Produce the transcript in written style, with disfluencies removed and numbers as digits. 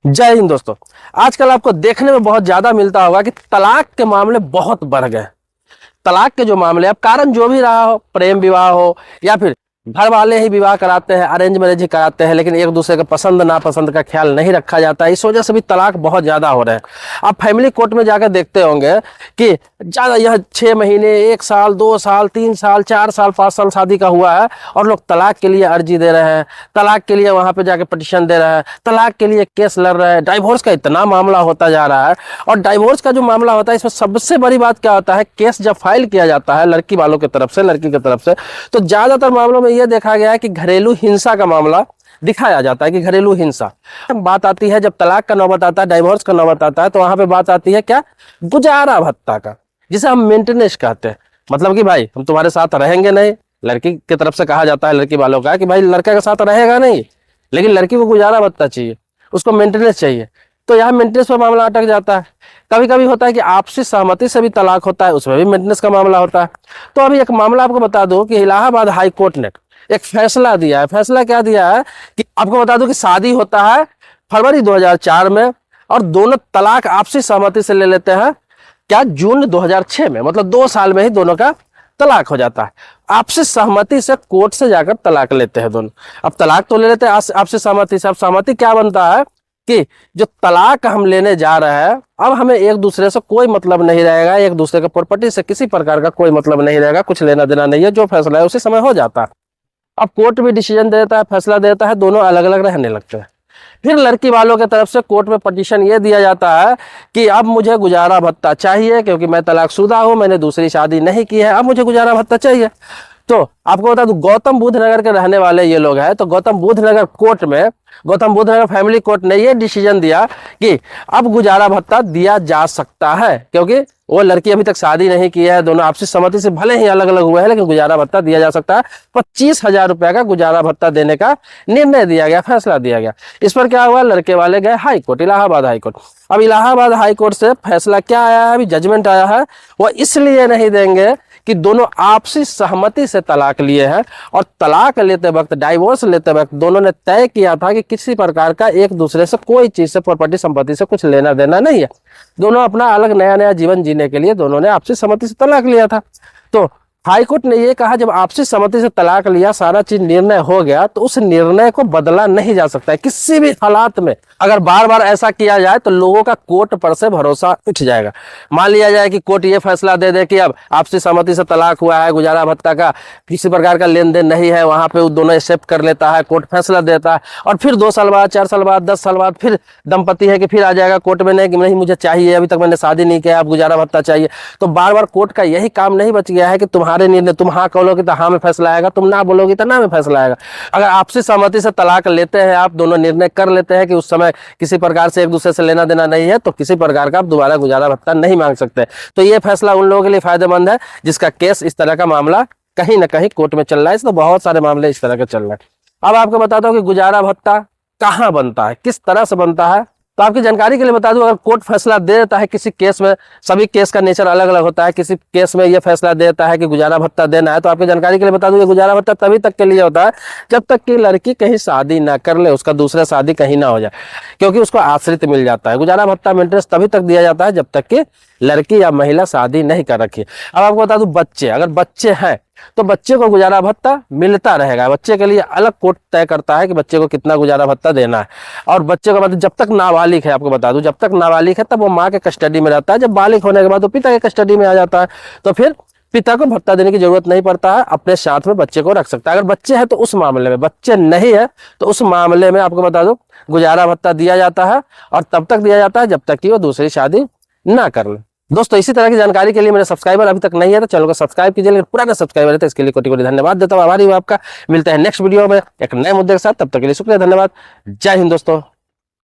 जय हिंद दोस्तों। आजकल आपको देखने में बहुत ज्यादा मिलता होगा कि तलाक के मामले बहुत बढ़ गए। तलाक के जो मामले, अब कारण जो भी रहा हो, प्रेम विवाह हो या फिर घर वाले ही विवाह कराते हैं, अरेंज मैरिज ही कराते हैं, लेकिन एक दूसरे के पसंद नापसंद का ख्याल नहीं रखा जाता है। इस वजह से भी तलाक बहुत ज्यादा हो रहे हैं। आप फैमिली कोर्ट में जाकर देखते होंगे कि ज्यादा यह 6 महीने, 1 साल, 2 साल, 3 साल, 4 साल, 5 साल शादी का हुआ है और लोग तलाक के लिए अर्जी दे रहे हैं, तलाक के लिए वहां पे जाके पिटीशन दे रहे हैं, तलाक के लिए केस लड़ रहे हैं। डाइवोर्स का इतना मामला होता जा रहा है। और डाइवोर्स का जो मामला होता है, इसमें सबसे बड़ी बात क्या होता है, केस जब फाइल किया जाता है लड़की वालों की तरफ से, लड़की की तरफ से, तो ज्यादातर मामलों में यह देखा गया है कि घरेलू हिंसा का मामला दिखाया जाता है कि घरेलू हिंसा। बात आती है जब तलाक का नौबत आता है, डाइवोर्स का नौबत आता है, तो वहां पे बात आती है क्या, गुजारा भत्ता का, जिसे हम मेंटेनेंस कहते हैं। मतलब कि भाई हम तुम्हारे साथ रहेंगे नहीं, लड़की की तरफ से कहा जाता है लड़की वालों का कि भाई लड़के के साथ रहेगा नहीं, लेकिन लड़की को गुजारा भत्ता चाहिए, उसको मेंटेनेंस चाहिए। तो यहाँ मेंटेनेंस पर मामला अटक जाता है। कभी कभी होता है कि आपसी सहमति से भी तलाक होता है, उसमें भी मेंटेनेंस का मामला होता है। तो अभी एक मामला आपको बता दूं कि इलाहाबाद हाई कोर्ट ने एक फैसला दिया है। फैसला क्या दिया है कि आपको बता दूं कि शादी होता है फरवरी 2004 में और दोनों तलाक आपसी सहमति से ले लेते हैं क्या, जून 2006 में। मतलब 2 साल में ही दोनों का तलाक हो जाता है। आपसी सहमति से कोर्ट से जाकर तलाक लेते हैं दोनों। अब तलाक तो ले लेते हैं आपसी सहमति से। अब सहमति क्या बनता है कि जो तलाक हम लेने जा रहे हैं, अब हमें एक दूसरे से कोई मतलब नहीं रहेगा, एक दूसरे के प्रॉपर्टी से किसी प्रकार का कोई मतलब नहीं रहेगा, कुछ लेना देना नहीं है, जो फैसला है उसी समय हो जाता है। अब कोर्ट भी डिसीजन देता है, फैसला देता है, दोनों अलग अलग रहने लगते हैं। फिर लड़की वालों की तरफ से कोर्ट में पिटीशन ये दिया जाता है कि अब मुझे गुजारा भत्ता चाहिए, क्योंकि मैं तलाकशुदा हूं, मैंने दूसरी शादी नहीं की है, अब मुझे गुजारा भत्ता चाहिए। तो आपको बता दूं, गौतम बुद्ध नगर के रहने वाले ये लोग हैं। तो गौतम बुद्ध नगर कोर्ट में, गौतम बुद्ध नगर फैमिली कोर्ट ने ये डिसीजन दिया कि अब गुजारा भत्ता दिया जा सकता है, क्योंकि वो लड़की अभी तक शादी नहीं की है, दोनों आपसी सहमति से भले ही अलग अलग हुए हैं, लेकिन गुजारा भत्ता दिया जा सकता है। 25,000 रुपए का गुजारा भत्ता देने का निर्णय दिया गया, फैसला दिया गया। इस पर क्या हुआ, लड़के वाले गए high court, Allahabad high court. अब इलाहाबाद हाई कोर्ट से फैसला क्या आया है, अभी जजमेंट आया है, वो इसलिए नहीं देंगे कि दोनों आपसी सहमति से तलाक लिए हैं और तलाक लेते वक्त, डाइवोर्स लेते वक्त दोनों ने तय किया था कि किसी प्रकार का एक दूसरे से कोई चीज से, प्रॉपर्टी संपत्ति से कुछ लेना देना नहीं है। दोनों अपना अलग नया नया जीवन जीने के लिए दोनों ने आपसी सहमति से तलाक लिया था। तो हाईकोर्ट ने यह कहा, जब आपसी सहमति से तलाक लिया, सारा चीज निर्णय हो गया, तो उस निर्णय को बदला नहीं जा सकता है किसी भी हालात में। अगर बार बार ऐसा किया जाए तो लोगों का कोर्ट पर से भरोसा उठ जाएगा। मान लिया जाए कि कोर्ट ये फैसला दे दे कि अब आपसी सहमति से तलाक हुआ है, गुजारा भत्ता का किसी प्रकार का लेन देन नहीं है, वहां पे दोनों एक्सेप्ट कर लेता है, कोर्ट फैसला देता है, और फिर 2 साल बाद, 4 साल बाद, 10 साल बाद फिर दंपति है कि फिर आ जाएगा कोर्ट में, नहीं कि नहीं मुझे चाहिए, अभी तक मैंने शादी नहीं किया, अब गुजारा भत्ता चाहिए। तो बार बार कोर्ट का यही काम नहीं बच गया है कि तुम्हारे निर्णय, तुम हाँ कहोगे तो हाँ में फैसला आएगा, तुम ना बोलोगे तो ना में फैसला आएगा। अगर आपसी सहमति से तलाक लेते हैं, आप दोनों निर्णय कर लेते हैं कि उस समय किसी प्रकार से एक दूसरे से लेना देना नहीं है, तो किसी प्रकार का आप दोबारा गुजारा भत्ता नहीं मांग सकते। तो ये फैसला उन लोगों के लिए फायदेमंद है जिसका केस, इस तरह का मामला कहीं ना कहीं कोर्ट में चल रहा है। तो बहुत सारे मामले इस तरह के चल रहे हैं। अब आपको बताता हूँ कि गुजारा भत्ता कहाँ बनता है, किस तरह से बनता है। तो आपकी जानकारी के लिए बता दूं, अगर कोर्ट फैसला दे देता है किसी केस में, सभी केस का नेचर अलग अलग होता है, किसी केस में यह फैसला देता है कि गुजारा भत्ता देना है, तो आपकी जानकारी के लिए बता दूं कि गुजारा भत्ता तभी तक के लिए होता है जब तक कि लड़की कहीं शादी ना कर ले, उसका दूसरा शादी कहीं ना हो जाए, क्योंकि उसको आश्रित मिल जाता है। गुजारा भत्ता मेंटेनेंस तभी तक दिया जाता है जब तक कि लड़की या महिला शादी नहीं कर रखी है। अब आपको बता दूं, बच्चे, अगर बच्चे हैं तो बच्चे को गुजारा भत्ता मिलता रहेगा। बच्चे के लिए अलग कोर्ट तय करता है कि बच्चे को कितना गुजारा भत्ता देना है। और बच्चे को मतलब जब तक नाबालिग है, आपको बता दूं, जब तक नाबालिग है तब वो माँ के कस्टडी में रहता है। जब बालिग होने के बाद वो पिता के कस्टडी में आ जाता है, तो फिर पिता को भत्ता देने की जरूरत नहीं पड़ता है, अपने साथ में बच्चे को रख सकता है। अगर बच्चे हैं तो उस मामले में, बच्चे नहीं है तो उस मामले में आपको बता दूं गुजारा भत्ता दिया जाता है, और तब तक दिया जाता है जब तक कि वो दूसरी शादी ना कर ले। दोस्तों, इसी तरह की जानकारी के लिए मेरे सब्सक्राइबर अभी तक नहीं है तो चैनल को सब्सक्राइब कीजिए, लेकिन पुराना सब्सक्राइबर है तो इसके लिए कोटि कोटि धन्यवाद देता हूँ, आभारी हूँ आपका। मिलते हैं नेक्स्ट वीडियो में एक नए मुद्दे के साथ, तब तक के लिए शुक्रिया, धन्यवाद। जय हिंद दोस्तों।